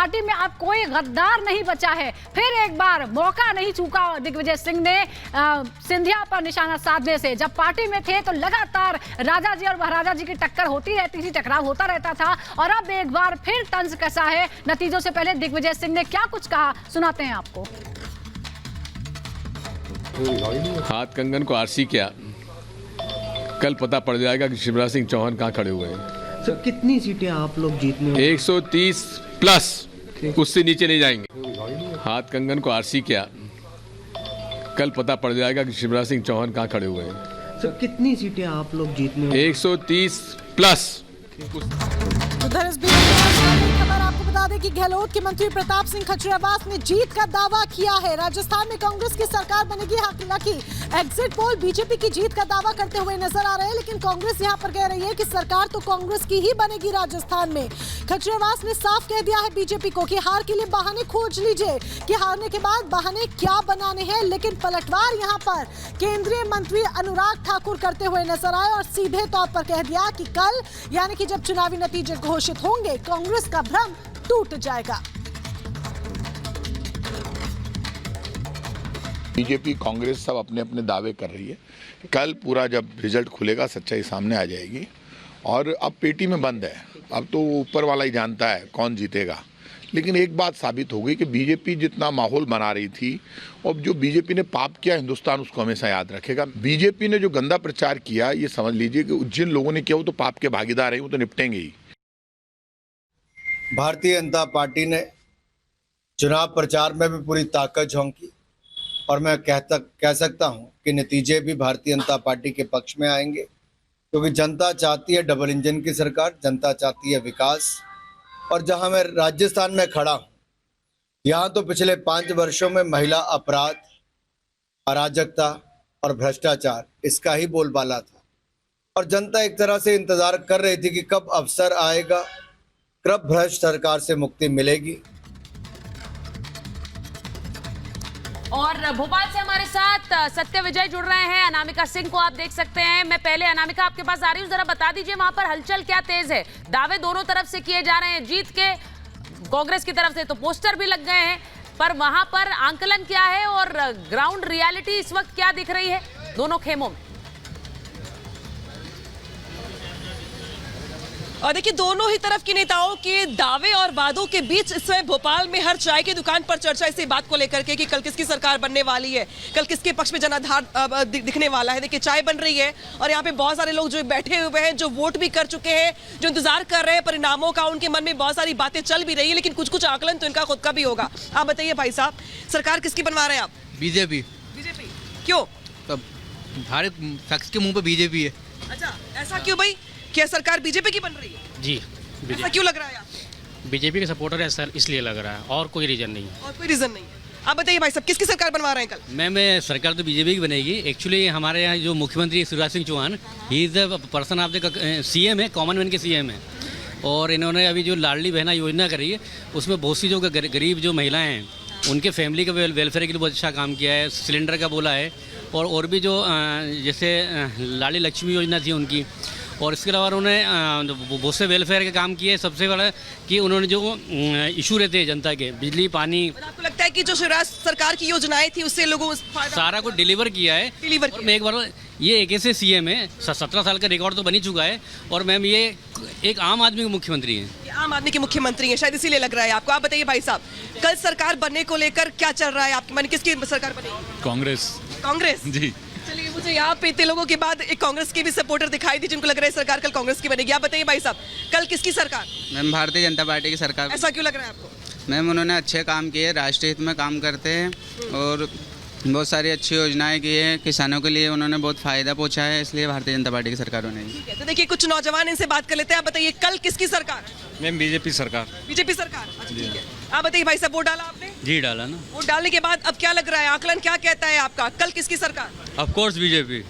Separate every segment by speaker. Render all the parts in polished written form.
Speaker 1: Party में अब कोई गद्दार नहीं बचा है। फिर एक बार मौका नहीं चूका दिग्विजय सिंह ने सिंधिया पर निशाना साधने से। जब पार्टी में थे तो लगातार राजा जी और महाराजा जी की टक्कर होती रहती थी, टकराव होता रहता था, और अब एक बार फिर तंज कसा है। नतीजों से पहले दिग्विजय सिंह ने क्या कुछ कहा, सुनाते हैं आपको।
Speaker 2: हाथ कंगन को आरसी क्या, कल पता पड़ जाएगा कि शिवराज सिंह चौहान कहाँ खड़े हुए हैं।
Speaker 3: सर कितनी सीटें आप लोग जीतने
Speaker 2: 130 प्लस, उससे नीचे नहीं जाएंगे। हाथ कंगन को आरसी क्या, कल पता पड़ जाएगा कि शिवराज सिंह चौहान कहाँ खड़े हुए हैं।
Speaker 3: सर कितनी सीटें आप लोग जीतने
Speaker 2: 130 प्लस।
Speaker 4: उधर इस बीच खबर आपको बता दें कि गहलोत के मंत्री प्रताप सिंह खचरियावास ने जीत का दावा किया है। राजस्थान में कांग्रेस की सरकार बनेगी। हालांकि एग्जिट पोल बीजेपी की जीत का दावा करते हुए नजर आ रहे हैं, लेकिन कांग्रेस यहां पर कह रही है कि सरकार तो कांग्रेस की ही बनेगी राजस्थान में। खचरियावास ने साफ कह दिया है बीजेपी को कि हार के लिए बहाने खोज लीजिए, कि हारने के बाद बहाने क्या बनाने हैं। लेकिन पलटवार यहां पर केंद्रीय मंत्री अनुराग ठाकुर करते हुए नजर आए और सीधे तौर पर कह दिया कि कल यानी कि जब चुनावी नतीजे घोषित होंगे, कांग्रेस का भ्रम टूट जाएगा।
Speaker 5: बीजेपी कांग्रेस सब अपने अपने दावे कर रही है। कल पूरा जब रिजल्ट खुलेगा सच्चाई सामने आ जाएगी। और अब पेटी में बंद है, अब तो ऊपर वाला ही जानता है कौन जीतेगा। लेकिन एक बात साबित हो गई कि बीजेपी जितना माहौल बना रही थी, और जो बीजेपी ने पाप किया हिंदुस्तान उसको हमेशा याद रखेगा। बीजेपी ने जो गंदा प्रचार किया, ये समझ लीजिए कि जिन लोगों ने किया वो तो पाप के भागीदार हैं, वो तो निपटेंगे ही।
Speaker 6: भारतीय जनता पार्टी ने चुनाव प्रचार में भी पूरी ताकत झोंकी और मैं कह सकता हूं कि नतीजे भी भारतीय जनता पार्टी के पक्ष में आएंगे, क्योंकि जनता चाहती है डबल इंजन की सरकार, जनता चाहती है विकास। और जहां मैं राजस्थान में खड़ा हूं, यहाँ तो पिछले 5 वर्षों में महिला अपराध, अराजकता और भ्रष्टाचार इसका ही बोलबाला था। और जनता एक तरह से इंतजार कर रही थी कि कब अवसर आएगा, कब भ्रष्ट सरकार से मुक्ति मिलेगी।
Speaker 7: और भोपाल से हमारे साथ सत्य विजय जुड़ रहे हैं। अनामिका सिंह को आप देख सकते हैं। मैं पहले अनामिका आपके पास आ रही हूँ, जरा बता दीजिए वहां पर हलचल क्या तेज है। दावे दोनों तरफ से किए जा रहे हैं, जीत के कांग्रेस की तरफ से तो पोस्टर भी लग गए हैं, पर वहां पर आंकलन क्या है और ग्राउंड रियलिटी इस वक्त क्या दिख रही है दोनों खेमों में?
Speaker 8: और देखिए दोनों ही तरफ के नेताओं के दावे और वादों के बीच इस समय भोपाल में हर चाय की दुकान पर चर्चा इसी बात को लेकर के कि कल किसकी सरकार बनने वाली है, कल किसके पक्ष में जनाधार दिखने वाला है। देखिए चाय बन रही है और यहाँ पे बहुत सारे लोग जो बैठे हुए हैं, जो वोट भी कर चुके हैं, जो इंतजार कर रहे हैं परिणामों का, उनके मन में बहुत सारी बातें चल भी रही है, लेकिन कुछ कुछ आकलन तो इनका खुद का भी होगा। आप बताइए भाई साहब, सरकार किसकी बनवा रहे हैं आप?
Speaker 9: बीजेपी।
Speaker 8: बीजेपी क्यों?
Speaker 9: तब हर एक शख्स के मुंह पे बीजेपी है।
Speaker 8: अच्छा, ऐसा क्यों भाई? क्या सरकार बीजेपी की बन रही है?
Speaker 9: जी,
Speaker 8: ऐसा क्यों लग रहा है आपको?
Speaker 9: बीजेपी के सपोर्टर है सर, इसलिए लग रहा है, और कोई रीजन नहीं है।
Speaker 8: और कोई रीजन नहीं है। आप बताइए भाई साहब, किसकी सरकार बनवा रहे हैं कल?
Speaker 9: मैं सरकार तो बीजेपी की बनेगी। एक्चुअली हमारे यहाँ जो मुख्यमंत्री Shivraj Singh Chouhan, he is the person of the CM है, कॉमन मैन के सीएम है। और इन्होंने अभी जो लाडली बहना योजना करी है, उसमें बहुत सी जो गरीब जो महिलाएँ हैं, उनके फैमिली के वेलफेयर के लिए बहुत अच्छा काम किया है। सिलेंडर का बोला है, और भी जो जैसे लाडली लक्ष्मी योजना थी उनकी, और इसके अलावा उन्होंने बहुत से वेलफेयर के काम किए। सबसे बड़ा कि उन्होंने जो इशू रहते हैं जनता के, बिजली पानी,
Speaker 8: आपको लगता है कि जो शिवराज सरकार की योजनाएं थी उससे लोगों को
Speaker 9: सारा कुछ डिलीवर किया है। और मैं एक बार, ये एक ऐसे सीएम है, 17 साल का रिकॉर्ड तो बन ही चुका है, और मैम ये एक आम आदमी के मुख्यमंत्री हैं।
Speaker 8: आम आदमी के मुख्यमंत्री हैं, शायद इसीलिए लग रहा है आपको। आप बताइए भाई साहब, कल सरकार बनने को लेकर क्या चल रहा है आपके मन? किसकी सरकार बनेगी? कांग्रेस जी। चलिए, मुझे यहाँ पे इतने लोगों के बाद एक कांग्रेस की भी सपोर्टर दिखाई दी जिनको लग रहा है सरकार कल कांग्रेस की बनेगी। आप बताइए भाई साहब, कल किसकी सरकार?
Speaker 10: मैम भारतीय जनता पार्टी की सरकार।
Speaker 8: ऐसा क्यों लग रहा है आपको?
Speaker 10: मैम उन्होंने अच्छे काम किए, राष्ट्रीय हित में काम करते हैं और बहुत सारी अच्छी योजनाएं की है, किसानों के लिए उन्होंने बहुत फायदा पहुंचा है, इसलिए भारतीय जनता पार्टी की सरकार बनेगी।
Speaker 8: तो देखिए कुछ नौजवान इनसे बात कर लेते हैं। आप बताइए कल किसकी सरकार?
Speaker 11: मैम बीजेपी सरकार।
Speaker 8: बीजेपी सरकार, ठीक है। आप बताइए भाई साहब, वोट डाला आपने?
Speaker 9: जी डाला ना।
Speaker 8: वोट डालने के बाद अब क्या लग रहा है, आकलन क्या कहता है आपका, कल किसकी सरकार?
Speaker 9: Of course BJP.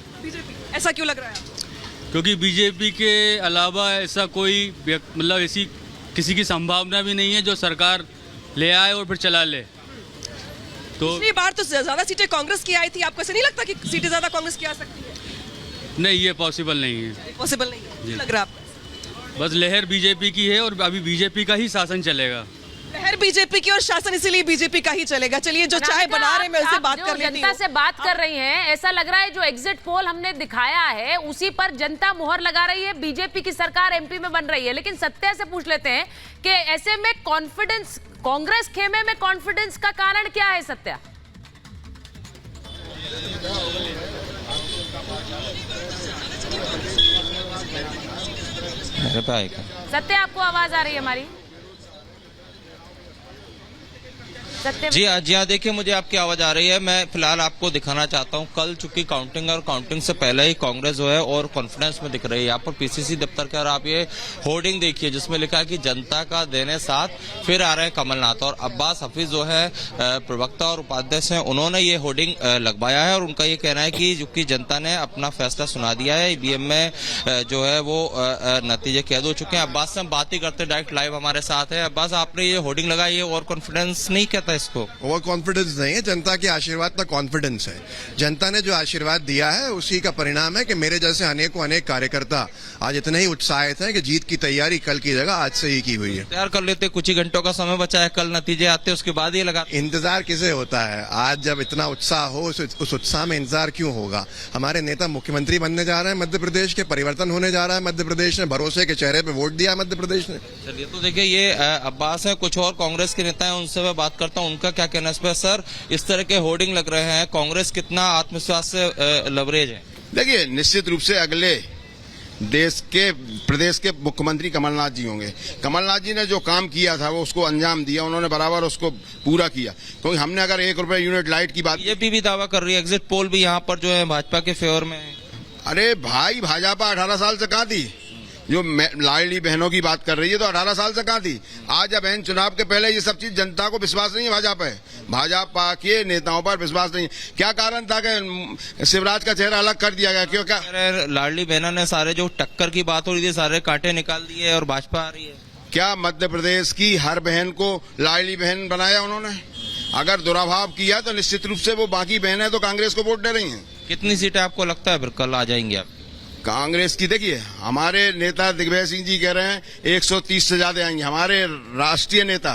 Speaker 8: ऐसा क्यों लग रहा है आपको?
Speaker 9: क्योंकि बीजेपी के अलावा ऐसा कोई मतलब ऐसी किसी की संभावना भी नहीं है जो सरकार ले आए और फिर चला ले। तो
Speaker 8: पिछली बार तो ज्यादा सीटें कांग्रेस की आई थी, आपको ऐसा नहीं लगता कि सीटें ज्यादा कांग्रेस की आ सकती है?
Speaker 9: नहीं, ये पॉसिबल नहीं है।
Speaker 8: पॉसिबल नहीं है, लग रहा है आपको?
Speaker 9: बस लहर बीजेपी की है और अभी बीजेपी का ही शासन चलेगा।
Speaker 8: लहर बीजेपी की और शासन इसीलिए बीजेपी का ही चलेगा। चलिए जो चाय बना रहे हैं मैं उनसे बात कर लेती हूं।
Speaker 7: जनता से बात कर रही हैं, ऐसा लग रहा है जो एग्जिट पोल हमने दिखाया है उसी पर जनता मुहर लगा रही है, बीजेपी की सरकार एमपी में बन रही है। लेकिन सत्या से पूछ लेते हैं कि ऐसे में कॉन्फिडेंस, कांग्रेस खेमे में कॉन्फिडेंस का कारण क्या है सत्या? सत्या आपको आवाज आ रही है हमारी?
Speaker 11: जी हाँ देखिए मुझे आपकी आवाज आ रही है। मैं फिलहाल आपको दिखाना चाहता हूँ कल चूंकि काउंटिंग और काउंटिंग से पहले ही कांग्रेस जो है और कॉन्फिडेंस में दिख रही है। यहाँ पर पीसीसी दफ्तर के और आप ये होर्डिंग देखिए जिसमें लिखा है कि जनता का देने साथ फिर आ रहे हैं कमलनाथ। और अब्बास हफीज जो है प्रवक्ता और उपाध्यक्ष हैं, उन्होंने ये होर्डिंग लगवाया है और उनका ये कहना है कि चूंकि जनता ने अपना फैसला सुना दिया है, ईवीएम में जो है वो नतीजे कैद हो चुके हैं। अब्बास से हम बात ही करते डायरेक्ट लाइव हमारे साथ है। अब्बास, आपने ये होर्डिंग लगाई है और कॉन्फिडेंस नहीं कहता इसको?
Speaker 12: ओवर कॉन्फिडेंस नहीं है, जनता के आशीर्वाद का कॉन्फिडेंस है। जनता ने जो आशीर्वाद दिया है उसी का परिणाम है कि मेरे जैसे अनेक कार्यकर्ता आज इतने ही उत्साहित हैं कि जीत की तैयारी कल की जगह आज से ही की हुई है।
Speaker 11: तैयार कर लेते, कुछ ही घंटों का समय बचा है, कल नतीजे आते उसके बाद ये लगा।
Speaker 12: इंतजार किसे होता है? आज जब इतना उत्साह हो उस उत्साह में इंतजार क्यों होगा? हमारे नेता मुख्यमंत्री बनने जा रहे हैं मध्य प्रदेश के, परिवर्तन होने जा रहा है मध्य प्रदेश ने, भरोसे के चेहरे पे वोट दिया मध्य प्रदेश ने।
Speaker 11: चलिए तो देखिए ये अब्बास है, कुछ और कांग्रेस के नेता हैं उनसे मैं बात करता हूँ, उनका क्या कहना है इस पर। सर, इस तरह के होर्डिंग लग रहे हैं, कांग्रेस कितना आत्मविश्वास से लवरेज है?
Speaker 13: देखिए निश्चित रूप से अगले प्रदेश के मुख्यमंत्री कमलनाथ जी होंगे। कमलनाथ जी ने जो काम किया था वो उसको अंजाम दिया, उन्होंने बराबर उसको पूरा किया। क्योंकि हमने अगर 1 रुपए यूनिट लाइट की बात,
Speaker 11: बीजेपी भी दावा कर रही है, एग्जिट पोल भी यहाँ पर जो है भाजपा के फेवर में है।
Speaker 13: अरे भाई, भाजपा 18 साल से कहाँ थी? जो लाडली बहनों की बात कर रही है तो 18 साल से कहाँ थी? आज अब बहन चुनाव के पहले ये सब चीज जनता को विश्वास नहीं है भाजपा के नेताओं पर विश्वास नहीं। क्या कारण था कि शिवराज का चेहरा अलग कर दिया गया? क्यों? क्या
Speaker 11: लाडली बहना ने सारे जो टक्कर की बात हो रही थी सारे कांटे निकाल दिए और भाजपा आ रही है।
Speaker 13: क्या मध्य प्रदेश की हर बहन को लाडली बहन बनाया उन्होंने? अगर दुराभाव किया तो निश्चित रूप से वो बाकी बहनें तो कांग्रेस को वोट दे रही हैं।
Speaker 11: कितनी सीटें आपको लगता है फिर कल आ जाएंगे आप?
Speaker 13: कांग्रेस की देखिए, हमारे नेता दिग्विजय सिंह जी कह रहे हैं 130 से ज्यादा आएंगे। हमारे राष्ट्रीय नेता